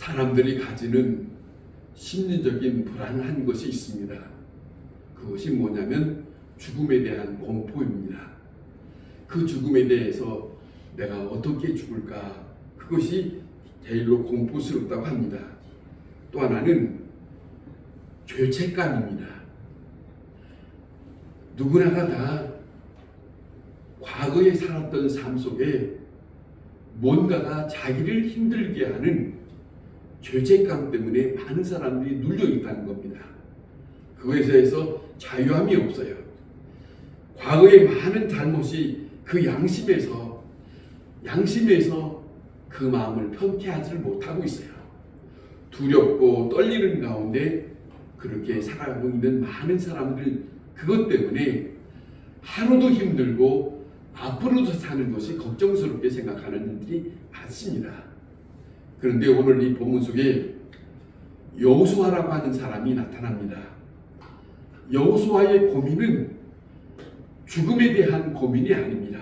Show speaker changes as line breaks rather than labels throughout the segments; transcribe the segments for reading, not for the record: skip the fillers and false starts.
사람들이 가지는 심리적인 불안한 것이 있습니다. 그것이 뭐냐면 죽음에 대한 공포입니다. 그 죽음에 대해서 내가 어떻게 죽을까, 그것이 제일로 공포스럽다고 합니다. 또 하나는 죄책감입니다. 누구나가 다 과거에 살았던 삶 속에 뭔가가 자기를 힘들게 하는 죄책감 때문에 많은 사람들이 눌려 있다는 겁니다. 그것에 대해서 자유함이 없어요. 과거의 많은 잘못이 그 양심에서 그 마음을 편케하지 못하고 있어요. 두렵고 떨리는 가운데 그렇게 살아가고 있는 많은 사람들, 그것 때문에 하루도 힘들고 앞으로도 사는 것이 걱정스럽게 생각하는 일들이 많습니다. 그런데 오늘 이 본문 속에 여호수아라고 하는 사람이 나타납니다. 여호수아의 고민은 죽음에 대한 고민이 아닙니다.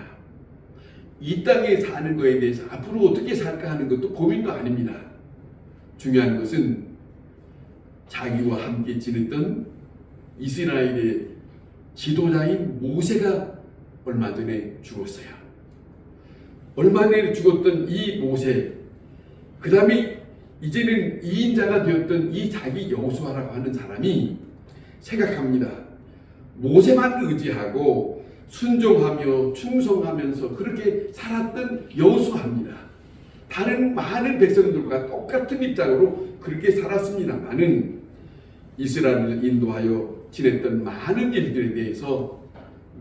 이 땅에 사는 것에 대해서 앞으로 어떻게 살까 하는 것도 고민도 아닙니다. 중요한 것은 자기와 함께 지냈던 이스라엘의 지도자인 모세가 얼마 전에 죽었어요. 얼마 전에 죽었던 이 모세, 그 다음에 이제는 2인자가 되었던 이 자기 여호수아라고 하는 사람이 생각합니다. 모세만 의지하고 순종하며 충성하면서 그렇게 살았던 여호수아입니다. 다른 많은 백성들과 똑같은 입장으로 그렇게 살았습니다만은 이스라엘을 인도하여 지냈던 많은 일들에 대해서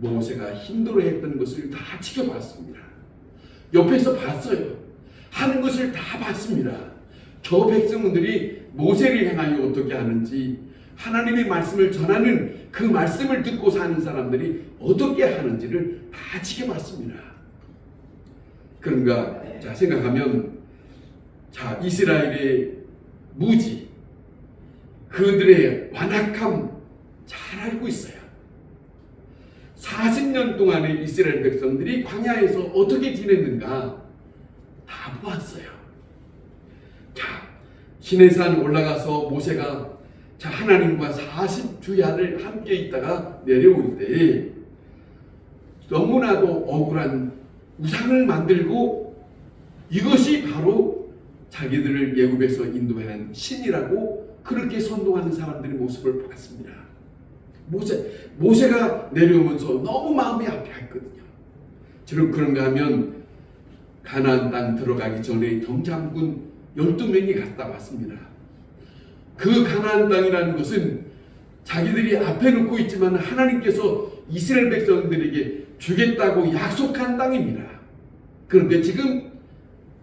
모세가 힘들어했던 것을 다 지켜봤습니다. 옆에서 봤어요. 하는 것을 다 봤습니다. 저 백성들이 모세를 향하여 어떻게 하는지, 하나님의 말씀을 전하는 그 말씀을 듣고 사는 사람들이 어떻게 하는지를 다 지켜봤습니다. 그런가 생각하면 이스라엘의 무지, 그들의 완악함 잘 알고 있어요. 40년 동안의 이스라엘 백성들이 광야에서 어떻게 지냈는가 다 보았어요. 시내산 올라가서 모세가 하나님과 40주야를 함께 있다가 내려올 때에 너무나도 억울한 우상을 만들고 이것이 바로 자기들을 애굽에서 인도하는 신이라고 그렇게 선동하는 사람들의 모습을 봤습니다. 모세가 내려오면서 너무 마음이 아파했거든요. 그런가 하면 가나안 땅 들어가기 전에 정탐꾼 12명이 갔다 왔습니다. 그 가나안 땅이라는 것은 자기들이 앞에 놓고 있지만 하나님께서 이스라엘 백성들에게 주겠다고 약속한 땅입니다. 그런데 지금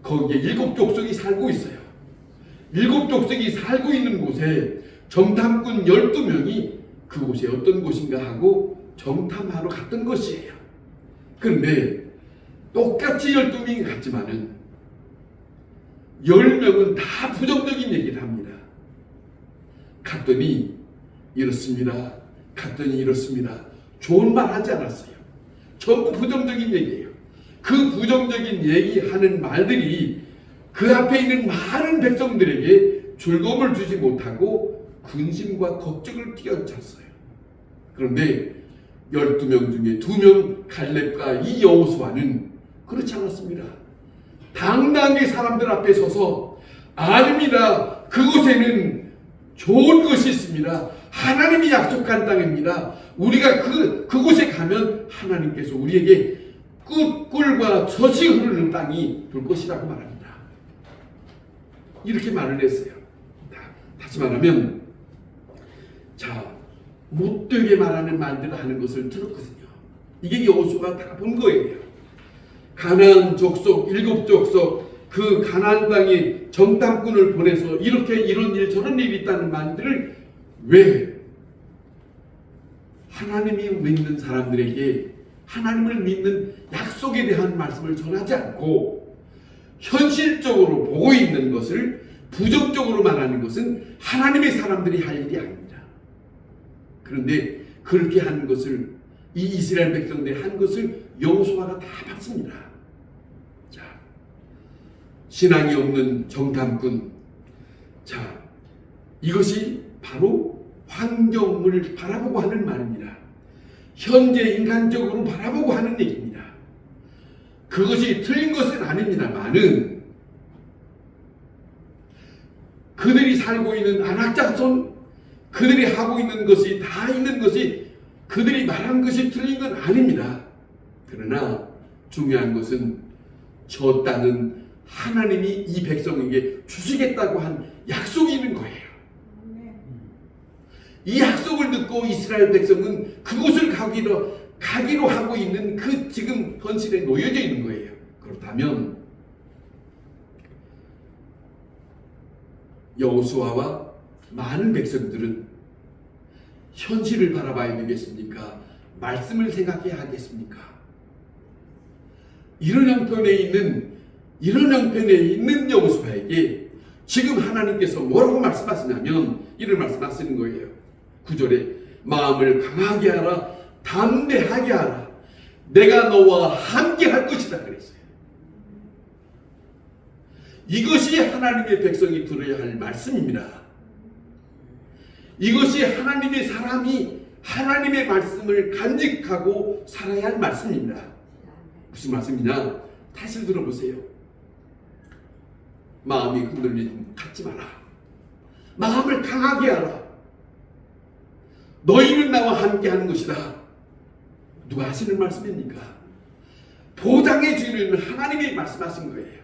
거기에 7족속이 살고 있어요. 7족속이 살고 있는 곳에 정탐꾼 12명이 그곳에 어떤 곳인가 하고 정탐하러 갔던 것이에요. 그런데 똑같이 12명이 갔지만은 10명은 다 부정적인 얘기를 합니다. 갔더니 이렇습니다. 갔더니 이렇습니다. 좋은 말 하지 않았어요. 전부 부정적인 얘기예요. 그 부정적인 얘기하는 말들이 그 앞에 있는 많은 백성들에게 즐거움을 주지 못하고 근심과 걱정을 끼얹었어요. 그런데 12명 중에 2명 갈렙과 이 여호수아는 그렇지 않았습니다. 당당하게 사람들 앞에 서서 아닙니다. 그곳에는 좋은 것이 있습니다. 하나님이 약속한 땅입니다. 우리가 그곳에 가면 하나님께서 우리에게 꿀과 젖이 흐르는 땅이 될 것이라고 말합니다. 이렇게 말을 했어요. 다시 말하면 못되게 말하는 말들을 하는 것을 들었거든요. 이게 여호수아가 다 본 거예요. 가나안 족속 7족속 그 가나안 땅에 정탐꾼을 보내서 이렇게 이런 일 저런 일이 있다는 말들을 왜 하나님이 믿는 사람들에게 하나님을 믿는 약속에 대한 말씀을 전하지 않고 현실적으로 보고 있는 것을 부정적으로 말하는 것은 하나님의 사람들이 할 일이 아닙니다. 그런데 그렇게 한 것을 이 이스라엘 백성들이 한 것을 여호수아가 다 봤습니다. 신앙이 없는 정탐꾼, 자, 이것이 바로 환경을 바라보고 하는 말입니다. 현재 인간적으로 바라보고 하는 얘기입니다. 그것이 틀린 것은 아닙니다만은 그들이 살고 있는 안악자손, 그들이 하고 있는 것이 다 있는 것이 그들이 말한 것이 틀린 건 아닙니다. 그러나 중요한 것은 저 땅은 하나님이 이 백성에게 주시겠다고 한 약속이 있는 거예요. 이 약속을 듣고 이스라엘 백성은 그곳을 가기로 하고 있는 그 지금 현실에 놓여져 있는 거예요. 그렇다면 여호수아와 많은 백성들은 현실을 바라봐야 되겠습니까? 말씀을 생각해야 하겠습니까? 이런 형편에 있는 여호수아에게 지금 하나님께서 뭐라고 말씀하시냐면 이런 말씀하시는 거예요. 9절에 마음을 강하게 하라, 담대하게 하라, 내가 너와 함께 할 것이다 그랬어요. 이것이 하나님의 백성이 들어야 할 말씀입니다. 이것이 하나님의 사람이 하나님의 말씀을 간직하고 살아야 할 말씀입니다. 무슨 말씀이냐? 다시 들어보세요. 마음이 흔들리지 갖지 마라. 마음을 강하게 하라. 너희는 나와 함께 하는 것이다. 누가 하시는 말씀입니까? 보장해 주는 하나님이 말씀하신 거예요.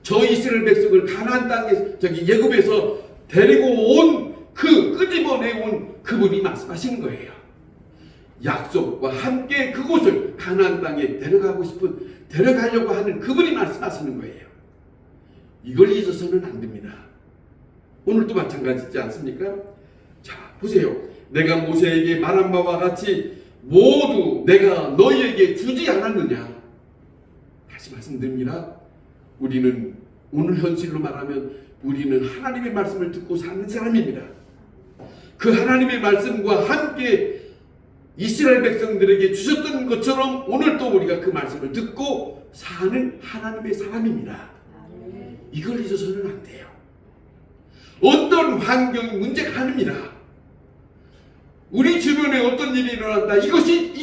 저 이스라엘 백성을 가나안 땅에 예굽에서 데리고 온 그 끄집어내 온 그분이 말씀하시는 거예요. 약속과 함께 그곳을 가나안 땅에 데려가려고 하는 그분이 말씀하시는 거예요. 이걸 잊어서는 안 됩니다. 오늘도 마찬가지지 않습니까? 자, 보세요. 내가 모세에게 말한 바와 같이 모두 내가 너희에게 주지 않았느냐? 다시 말씀드립니다. 우리는 오늘 현실로 말하면 우리는 하나님의 말씀을 듣고 사는 사람입니다. 그 하나님의 말씀과 함께 이스라엘 백성들에게 주셨던 것처럼 오늘도 우리가 그 말씀을 듣고 사는 하나님의 사람입니다. 이걸 잊어서는 안 돼요. 어떤 환경이 문제가 아닙니다. 우리 주변에 어떤 일이 일어난다. 이것이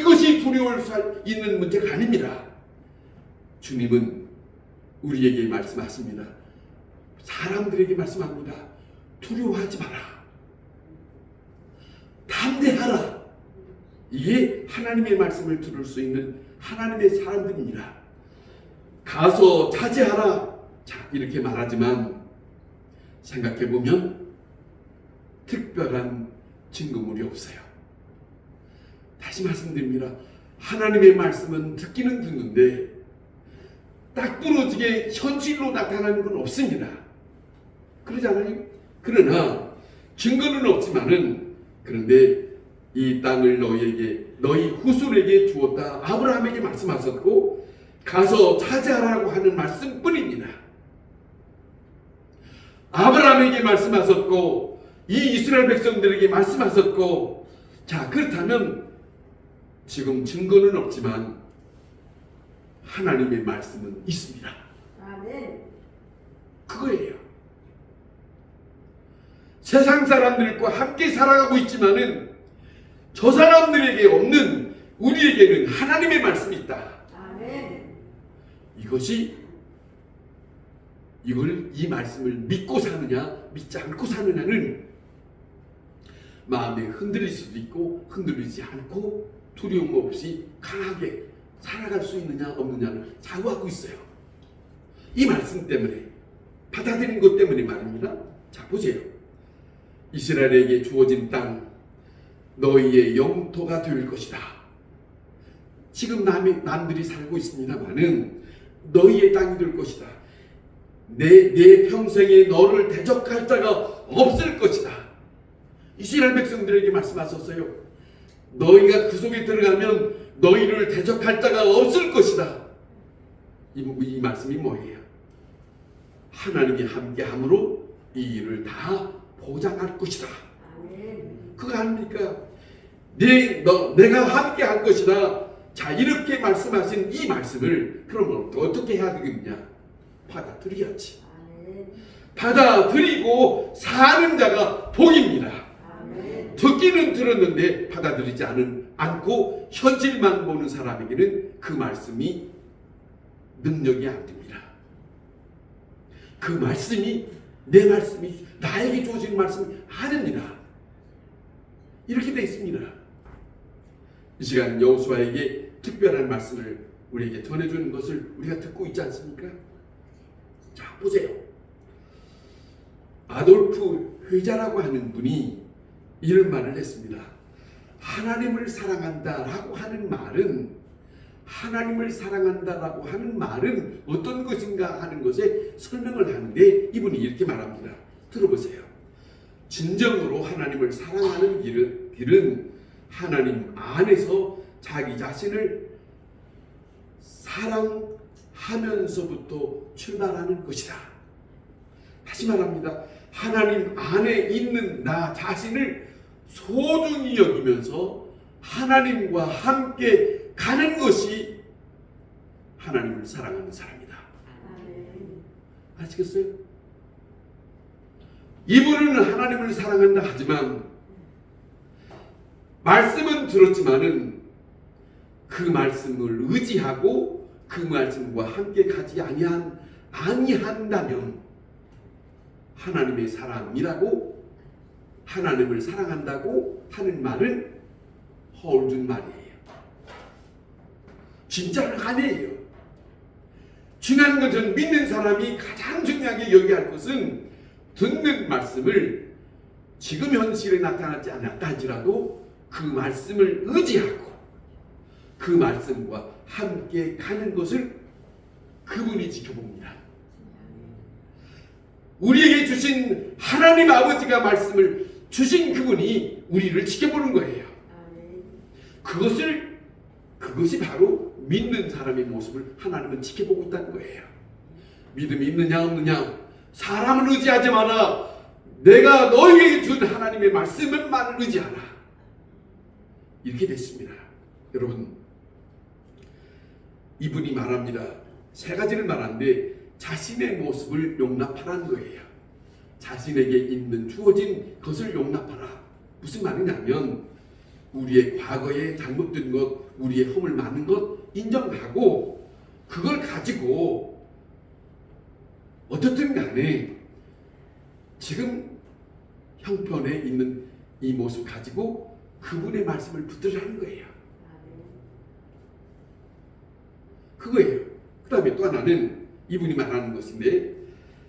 두려울 수 있는 문제가 아닙니다. 주님은 우리에게 말씀하십니다. 사람들에게 말씀합니다. 두려워하지 마라. 담대하라. 이게 하나님의 말씀을 들을 수 있는 하나님의 사람들입니다. 가서 자제하라. 자, 이렇게 말하지만 생각해보면 특별한 증거물이 없어요. 다시 말씀드립니다. 하나님의 말씀은 듣기는 듣는데 딱 부러지게 현실로 나타나는 건 없습니다. 그러잖아요. 그러나 증거는 없지만은 그런데 이 땅을 너희 후손에게 주었다. 아브라함에게 말씀하셨고 가서 차지하라고 하는 말씀뿐입니다. 아브라함에게 말씀하셨고 이 이스라엘 백성들에게 말씀하셨고 자 그렇다면 지금 증거는 없지만 하나님의 말씀은 있습니다. 아멘. 그거예요. 세상 사람들과 함께 살아가고 있지만은 저 사람들에게 없는 우리에게는 하나님의 말씀이 있다. 아멘. 이 말씀을 믿고 사느냐 믿지 않고 사느냐는 마음이 흔들릴 수도 있고 흔들리지 않고 두려움 없이 강하게 살아갈 수 있느냐 없느냐를 좌우하고 있어요. 이 말씀 때문에 받아들인 것 때문에 말입니다. 자 보세요. 이스라엘에게 주어진 땅 너희의 영토가 될 것이다. 지금 남들이 살고 있습니다만은 너희의 땅이 될 것이다. 내 평생에 너를 대적할 자가 없을 것이다. 이스라엘 백성들에게 말씀하셨어요. 너희가 그 속에 들어가면 너희를 대적할 자가 없을 것이다. 이 말씀이 뭐예요? 하나님이 함께함으로 이 일을 다 보장할 것이다. 그거 아닙니까? 내가 함께할 것이다. 자 이렇게 말씀하신 이 말씀을 그러면 어떻게 해야 되겠냐? 받아들여야지. 받아들이고 사는 자가 복입니다.
아멘.
듣기는 들었는데 받아들이지 않고 현실만 보는 사람에게는 그 말씀이 능력이 안 됩니다. 그 말씀이 내 말씀이 나에게 주어진 말씀이 아닙니다. 이렇게 되어 있습니다. 이 시간 여호수아에게 특별한 말씀을 우리에게 전해주는 것을 우리가 듣고 있지 않습니까? 자, 보세요. 아돌프 회자라고 하는 분이 이런 말을 했습니다. 하나님을 사랑한다라고 하는 말은 어떤 것인가 하는 것에 설명을 하는데 이분이 이렇게 말합니다. 들어보세요. 진정으로 하나님을 사랑하는 길은 하나님 안에서 자기 자신을 사랑하면서부터 출발하는 것이다. 다시 말합니다. 하나님 안에 있는 나 자신을 소중히 여기면서 하나님과 함께 가는 것이 하나님을 사랑하는 사람이다. 아시겠어요? 이분은 하나님을 사랑한다 하지만 말씀은 들었지만은 그 말씀을 의지하고 그 말씀과 함께 가지 아니한다면 하나님의 사람이라고 하나님을 사랑한다고 하는 말은 허울준 말이에요. 진짜는 아니에요. 중요한 것은 믿는 사람이 가장 중요하게 여겨야 할 것은 듣는 말씀을 지금 현실에 나타나지 않았다 할지라도 그 말씀을 의지하고 그 말씀과 함께 가는 것을 그분이 지켜봅니다. 우리에게 주신 하나님 아버지가 말씀을 주신 그분이 우리를 지켜보는 거예요. 그것이 바로 믿는 사람의 모습을 하나님은 지켜보고 있다는 거예요. 믿음이 있느냐 없느냐 사람을 의지하지 마라. 내가 너에게 준 하나님의 말씀만을 의지하라. 이렇게 됐습니다. 여러분, 이분이 말합니다. 세 가지를 말하는데 자신의 모습을 용납하라는 거예요. 자신에게 주어진 것을 용납하라. 무슨 말이냐면 우리의 과거에 잘못된 것, 우리의 허물 많은 것 인정하고 그걸 가지고 어떻든 간에 지금 형편에 있는 이 모습 가지고 그분의 말씀을 붙들으라는 거예요. 그거예요. 그 다음에 또 하나는 이분이 말하는 것인데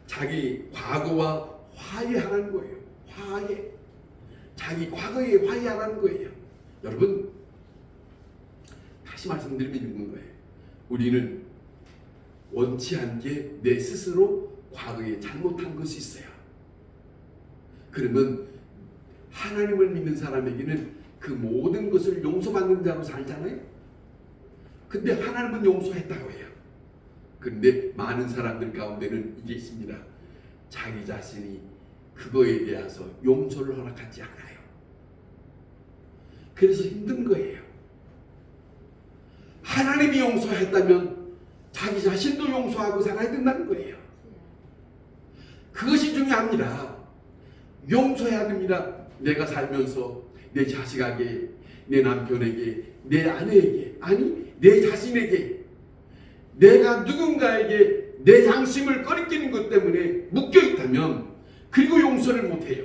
자기 과거와 화해하라는 거예요. 화해. 자기 과거에 화해하라는 거예요. 여러분, 다시 말씀드리면 이런 거예요. 우리는 원치 않게 내 스스로 과거에 잘못한 것이 있어요. 그러면 하나님을 믿는 사람에게는 그 모든 것을 용서받는 자로 살잖아요. 근데 하나님은 용서했다고 해요. 그런데 많은 사람들 가운데는 이게 있습니다. 자기 자신이 그거에 대해서 용서를 허락하지 않아요. 그래서 힘든 거예요. 하나님이 용서했다면 자기 자신도 용서하고 살아야 된다는 거예요. 그것이 중요합니다. 용서해야 됩니다. 내가 살면서 내 자식에게, 내 남편에게, 내 아내에게, 아니 내 자신에게 내가 누군가에게 내 양심을 꺼리끼는 것 때문에 묶여있다면 그리고 용서를 못해요.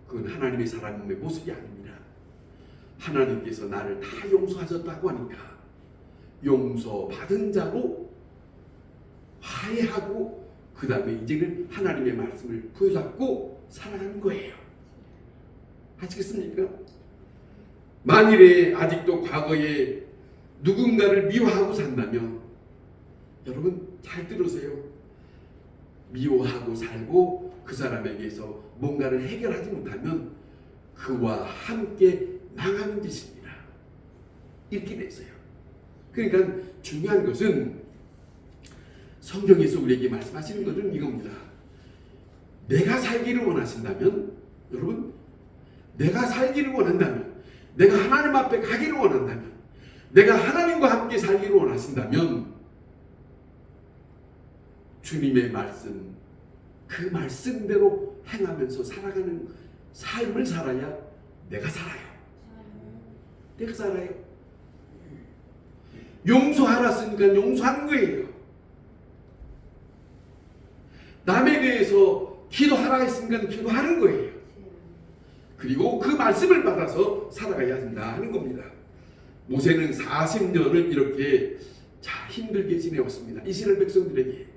그건 하나님의 사람의 모습이 아닙니다. 하나님께서 나를 다 용서하셨다고 하니까 용서받은 자로 화해하고 그 다음에 이제는 하나님의 말씀을 부여잡고 살아가는 거예요. 아시겠습니까? 만일에 아직도 과거에 누군가를 미워하고 산다면 여러분 잘 들으세요. 미워하고 살고 그 사람에게서 뭔가를 해결하지 못하면 그와 함께 망하는 짓입니다. 이렇게 됐어요. 그러니까 중요한 것은 성경에서 우리에게 말씀하시는 것은 이겁니다. 내가 살기를 원하신다면 여러분 내가 살기를 원한다면 내가 하나님 앞에 가기를 원한다면 내가 하나님과 함께 살기를 원하신다면 주님의 말씀, 그 말씀대로 행하면서 살아가는 삶을 살아야 내가 살아요. 내가 살아요. 용서하라 쓰니까 용서하는 거예요. 남에 대해서 기도하라 했으니까 기도하는 거예요. 그리고 그 말씀을 받아서 살아가야 한다 하는 겁니다. 모세는 40년을 이렇게 힘들게 지내왔습니다. 이스라엘 백성들에게.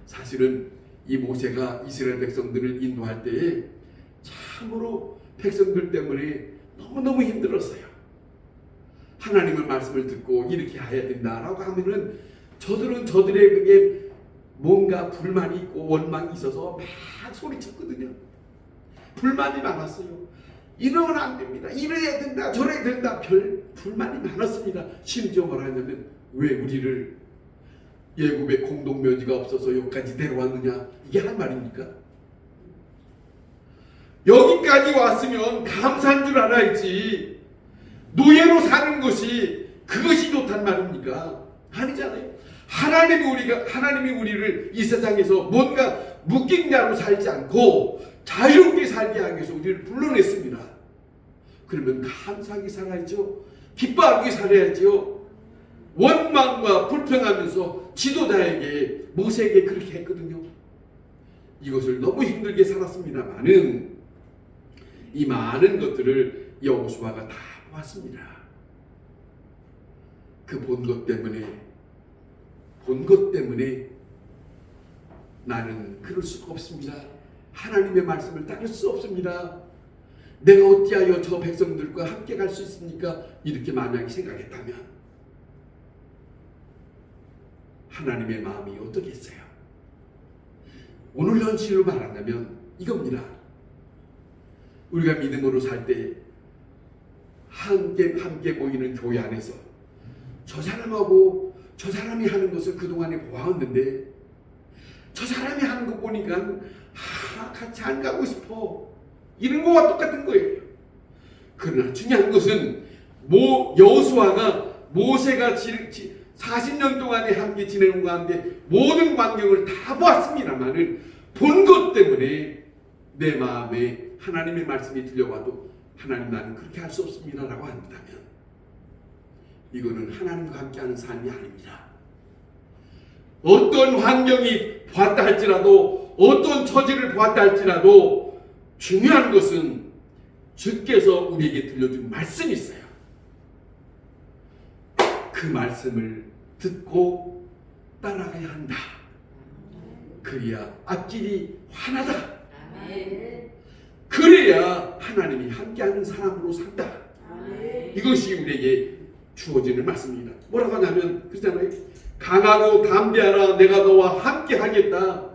사실은 이 모세가 이스라엘 백성들을 인도할 때에 참으로 백성들 때문에 너무너무 힘들었어요. 하나님의 말씀을 듣고 이렇게 해야 된다라고 하면은 저들은 저들에게 뭔가 불만이 있고 원망이 있어서 막 소리쳤거든요. 불만이 많았어요. 이러면 안 됩니다. 이래야 된다. 저래야 된다. 별 불만이 많았습니다. 심지어 뭐라 하냐면 왜 우리를 예굽의 공동묘지가 없어서 여기까지 데려왔느냐. 이게 한 말입니까? 여기까지 왔으면 감사한 줄 알아야지. 노예로 사는 것이 그것이 좋단 말입니까? 아니잖아요. 하나님이 우리를 이 세상에서 뭔가 묶인 자로 살지 않고 자유롭게 살게 하기 위해서 우리를 불러냈습니다. 그러면 감사하게 살아야죠. 기뻐하게 살아야죠. 원망과 불평하면서 지도자에게 모세에게 그렇게 했거든요. 이것을 너무 힘들게 살았습니다만은 이 많은 것들을 여호수아가 다 보았습니다. 그 본 것 때문에 나는 그럴 수가 없습니다. 하나님의 말씀을 따를 수 없습니다. 내가 어찌하여 저 백성들과 함께 갈 수 있습니까? 이렇게 만약에 생각했다면 하나님의 마음이 어떻겠어요? 오늘 현실로 말한다면 이겁니다. 우리가 믿음으로 살 때 함께 모이는 교회 안에서 저 사람하고 저 사람이 하는 것을 그동안에 보았는데 저 사람이 하는 거 보니까 같이 안 가고 싶어. 이런 거와 똑같은 거예요. 그러나 중요한 것은 여호수아가 모세가 40년 동안에 함께 지내는 가운데 모든 광경을 다 보았습니다만은 본 것 때문에 내 마음에 하나님의 말씀이 들려와도 하나님 나는 그렇게 할 수 없습니다 라고 한다면 이거는 하나님과 함께하는 삶이 아닙니다. 어떤 환경이 보았다 할지라도 어떤 처지를 보았다 할지라도 중요한 것은 주께서 우리에게 들려준 말씀이 있어요. 그 말씀을 듣고 따라가야 한다. 그래야 앞길이 환하다. 그래야 하나님이 함께하는 사람으로 산다. 이것이 우리에게 주어지는 말씀입니다. 뭐라고 하냐면 그렇잖아요. 강하고 담대하라. 내가 너와 함께하겠다.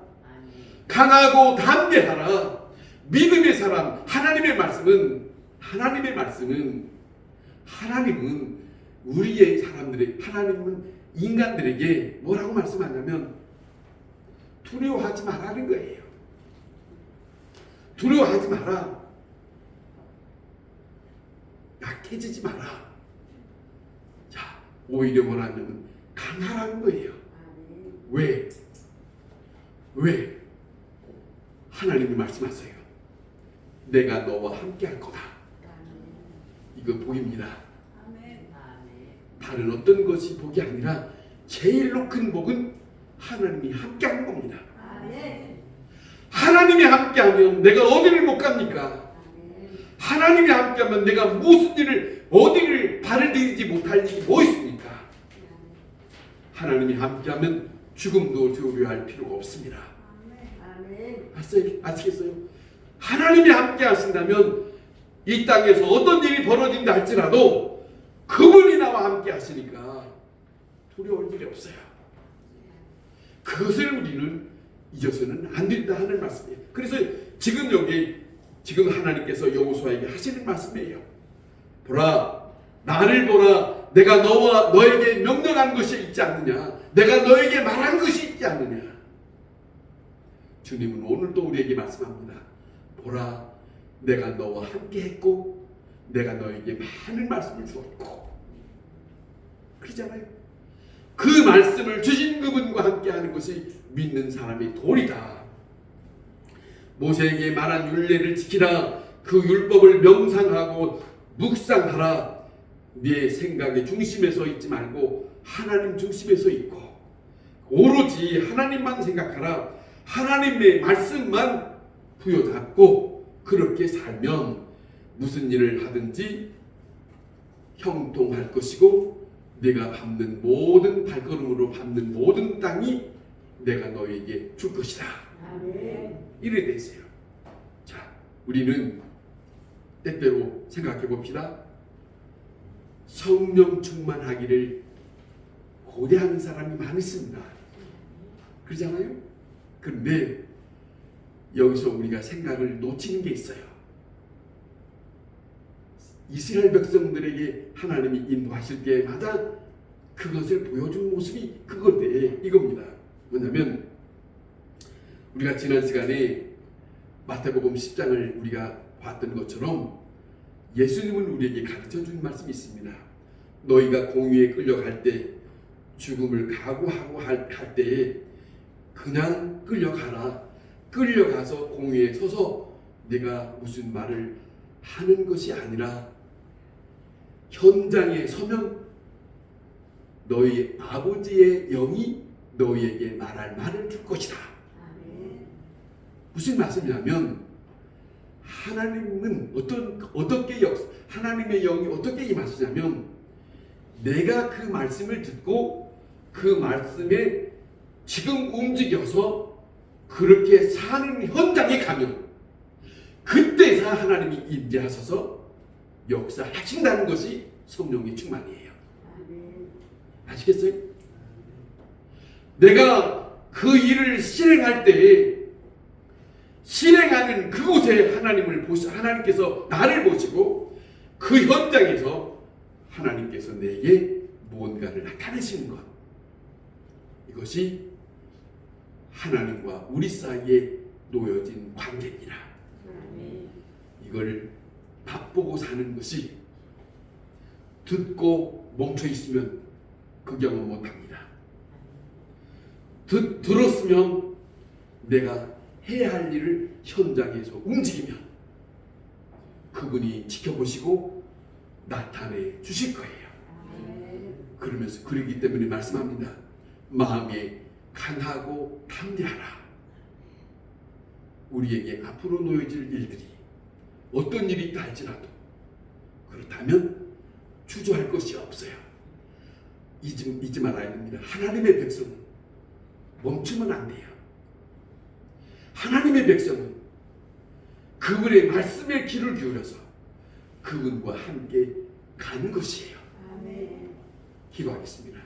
강하고 담대하라. 믿음의 사람, 하나님의 말씀은 우리의 사람들의 하나님은 인간들에게 뭐라고 말씀하냐면 두려워하지 말라는 거예요. 두려워하지 마라. 약해지지 마라. 자, 오히려 뭐라냐면 강하라는 거예요. 왜? 하나님이 말씀하세요. 내가 너와 함께 할 거다. 이거 복입니다. 다른 어떤 것이 복이 아니라 제일로 큰 복은 하나님이 함께 하는 겁니다. 하나님이 함께하면 내가 어디를 못 갑니까? 하나님이 함께하면 내가 무슨 일을 어디를 발을 디디지 못할 일이 뭐 있습니까? 하나님이 함께하면 죽음도 두려워할 필요가 없습니다. 아시겠어요? 하나님이 함께 하신다면 이 땅에서 어떤 일이 벌어진다 할지라도 그분이 나와 함께 하시니까 두려울 일이 없어요. 그것을 우리는 잊어서는 안 된다 하는 말씀이에요. 그래서 지금 하나님께서 여호수아에게 하시는 말씀이에요. 보라, 나를 보라. 내가 너에게 명령한 것이 있지 않느냐. 내가 너에게 말한 것이 있지 않느냐. 주님은 오늘도 우리에게 말씀합니다. 보라, 내가 너와 함께 했고 내가 너에게 많은 말씀을 주었고. 그러잖아요. 그 말씀을 주신 그분과 함께 하는 것이 믿는 사람이 도리다. 모세에게 말한 율례를 지키라. 그 율법을 명상하고 묵상하라. 네 생각의 중심에 서 있지 말고 하나님 중심에 서 있고 오로지 하나님만 생각하라. 하나님의 말씀만 부여잡고 그렇게 살면 무슨 일을 하든지 형통할 것이고 내가 밟는 모든 발걸음으로 밟는 모든 땅이 내가 너에게 줄 것이다.
아멘.
이래 되세요. 자, 우리는 때때로 생각해 봅시다. 성령 충만하기를 고대하는 사람이 많습니다. 그러잖아요. 그런데 여기서 우리가 생각을 놓치는 게 있어요. 이스라엘 백성들에게 하나님이 인도하실 때마다 그것을 보여준 모습이 그건데 이겁니다. 뭐냐면 우리가 지난 시간에 마태복음 10장을 우리가 봤던 것처럼 예수님은 우리에게 가르쳐준 말씀이 있습니다. 너희가 공의에 끌려갈 때 죽음을 각오하고 할 때에 그냥 끌려가라. 끌려가서 공의에 서서 내가 무슨 말을 하는 것이 아니라 현장에 서면 너희 아버지의 영이 너희에게 말할 말을 줄 것이다.
아멘.
무슨 말씀이냐면 하나님은 어떻게 하나님의 영이 어떻게 임하시냐면 내가 그 말씀을 듣고 그 말씀에 지금 움직여서 그렇게 사는 현장에 가면 그때서 하나님이 임재하셔서 역사하신다는 것이 성령의 충만이에요.
아멘.
아시겠어요? 내가 그 일을 실행할 때에 실행하는 그곳에 하나님께서 나를 보시고 그 현장에서 하나님께서 내게 무언가를 나타내시는 것. 이것이 하나님과 우리 사이에 놓여진 관계입니다.
아멘.
이걸 맛보고 사는 것이 듣고 멈춰 있으면 그 경험 못합니다. 들었으면 내가 해야 할 일을 현장에서 움직이면 그분이 지켜보시고 나타내 주실 거예요.
아멘.
그러면서 그러기 때문에 말씀합니다. 마음에 강하고 담대하라. 우리에게 앞으로 놓여질 일들이 어떤 일이 있다 할지라도 그렇다면 주저할 것이 없어요. 잊지 말아야 됩니다. 하나님의 백성은 멈추면 안 돼요. 하나님의 백성은 그분의 말씀에 귀를 기울여서 그분과 함께 가는 것이에요.
아멘.
기도하겠습니다.